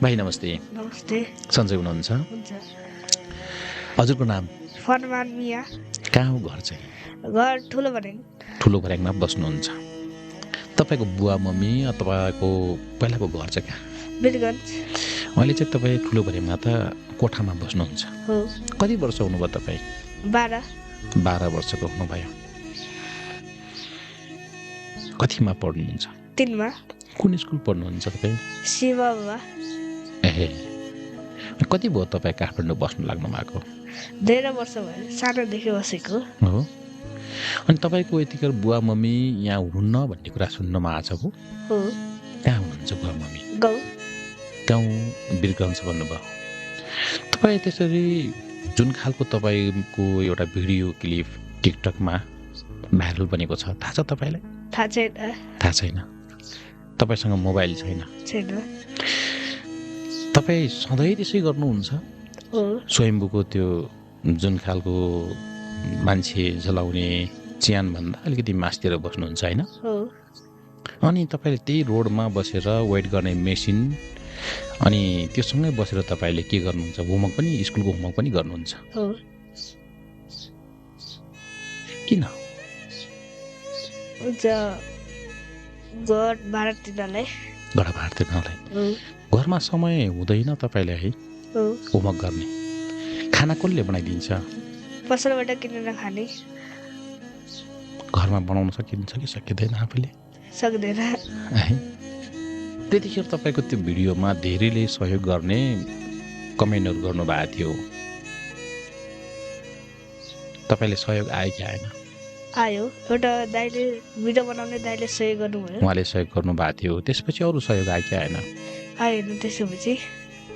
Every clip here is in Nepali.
भाइ नमस्ते। नमस्ते। सन्चै हुनुहुन्छ? हुन्छ। हजुरको नाम? फरमान मिया। कहाँ हो घर चाहिँ? घर ठुलो भर्याङ। ठुलो भर्याङमा बस्नुहुन्छ। तपाईँको बुवा मम्मी तपाईँको पहिलाको घर चाहिँ कहाँ? वीरगञ्ज। अहिले चाहिँ तपाईँ ठुलो भर्याङमा त कोठामा बस्नुहुन्छ। हो। कति वर्ष हुनुभयो तपाईँ? 12। 12 वर्षको हुनुभयो। कतिमा पढ्नुहुन्छ? 3 मा। कुन स्कुल पढ्नुहुन्छ तपाईँ? शिव बाबा। ए कति भयो तपाईँ काठमाडौँ बस्नु लाग्नु भएको? धेरै वर्ष भयो, सानोदेखि बसेको हो। अनि तपाईँको यतिखेर बुवा मम्मी यहाँ हुनुहुन्न भन्ने कुरा सुन्नमा आएको छ हो। कहाँ हुनुहुन्छ बुवा मम्मी? गाउँ। गाउँ वीरगञ्ज भन्नुभयो। तपाईँ त्यसरी जुन खालको तपाईँको एउटा भिडियो क्लिप टिकटकमा भाइरल बनेको छ थाहा छ तपाईँलाई? थाहा छैन। थाहा छैन। तपाईँसँग मोबाइल छैन? छैन। तपाईँ सधैँ त्यसै गर्नुहुन्छ? हो। स्वयम्भूको त्यो जुन खालको मान्छे जलाउने च्यानभन्दा अलिकति मासतिर बस्नुहुन्छ होइन? हो। अनि तपाईँले त्यही रोडमा बसेर वेट गर्ने मेसिन अनि त्योसँगै बसेर तपाईँले के गर्नुहुन्छ? होमवर्क पनि स्कुलको होमवर्क पनि गर्नुहुन्छ? हो। किन? हुन्छ। घर भाडा तिर्नलाई। घर भाडा तिर्नलाई। हो। घरमा समय हुँदैन तपाईँले है हो। होमवर्क गर्ने? खाना कसले बनाइदिन्छ? पसलबाट किनेर खाने। घरमा बनाउन सकिन्छ कि सकिँदैन आफूले? सक्दैन। है त्यतिखेर तपाईँको त्यो भिडियोमा धेरैले सहयोग गर्ने कमेन्टहरू गर्नुभएको थियो। तपाईँले सहयोग आयो कि आएन? आयो। एउटा दाइले भिडियो बनाउने दाइले सहयोग गर्नुभयो। उहाँले सहयोग गर्नुभएको थियो। त्यसपछि अरू सहयोग आयो कि आएन? आएन त्यसपछि।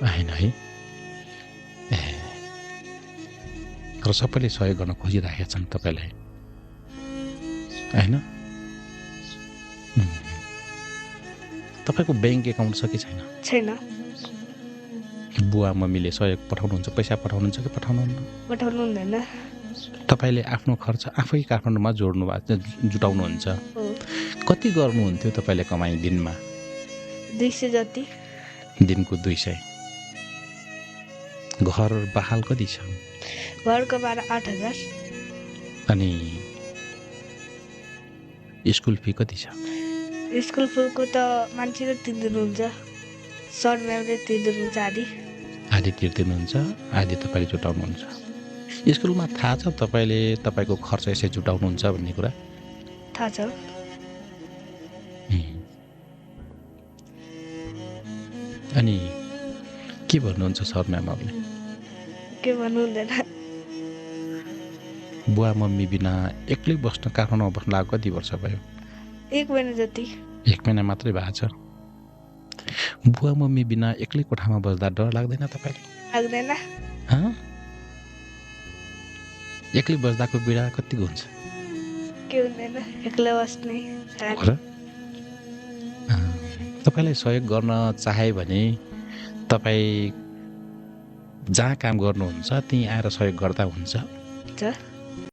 आएन है। तर सबैले सहयोग गर्न खोजिराखेका छन् तपाईँलाई होइन? तपाईँको ब्याङ्क एकाउन्ट छ कि छैन? छैन। बुवा मम्मीले सहयोग पठाउनुहुन्छ, पैसा पठाउनुहुन्छ कि पठाउनुहुन्न? पठाउनु हुँदैन। तपाईँले आफ्नो खर्च आफै काठमाडौँमा जोड्नु भएको जुटाउनुहुन्छ। हो। कति गर्नुहुन्थ्यो तपाईँले कमाइ दिनमा? 200 जति। दिनको 200। घर बहाल कति छ? घरको भाडा 8000। अनि स्कुल फी कति छ? स्कुल फीको त मान्छेले तिर्दिनुहुन्छ। सर म्यामले तिर्दिनुहुन्छ आधी। आधी तिर्दिनुहुन्छ, आधी तपाईँले जुटाउनुहुन्छ। स्कुलमा थाहा छ तपाईँले तपाईँको खर्च यसरी जुटाउनुहुन्छ भन्ने कुरा? थाहा छ। अनि के भन्नुहुन्छ सर म्यामहरूले? के भन्नु हुँदैन। बुवा मम्मी बिना एक्लै बस्न काठमाडौँमा बस्न लागेको कति वर्ष भयो? 1 महिना जति। 1 महिना मात्रै भएको छ। बुवा मम्मी बिना एक्लै कोठामा बस्दा डर लाग्दैन तपाईँलाई? लाग्दैन। एक्लै बस्दाको पीडा कतिको हुन्छ? के हुँदैन, एक्लै बस्ने। तपाईँलाई सहयोग गर्न चाहे भने तपाईँ जहाँ काम गर्नुहुन्छ त्यहीँ आएर सहयोग गर्दा हुन्छ।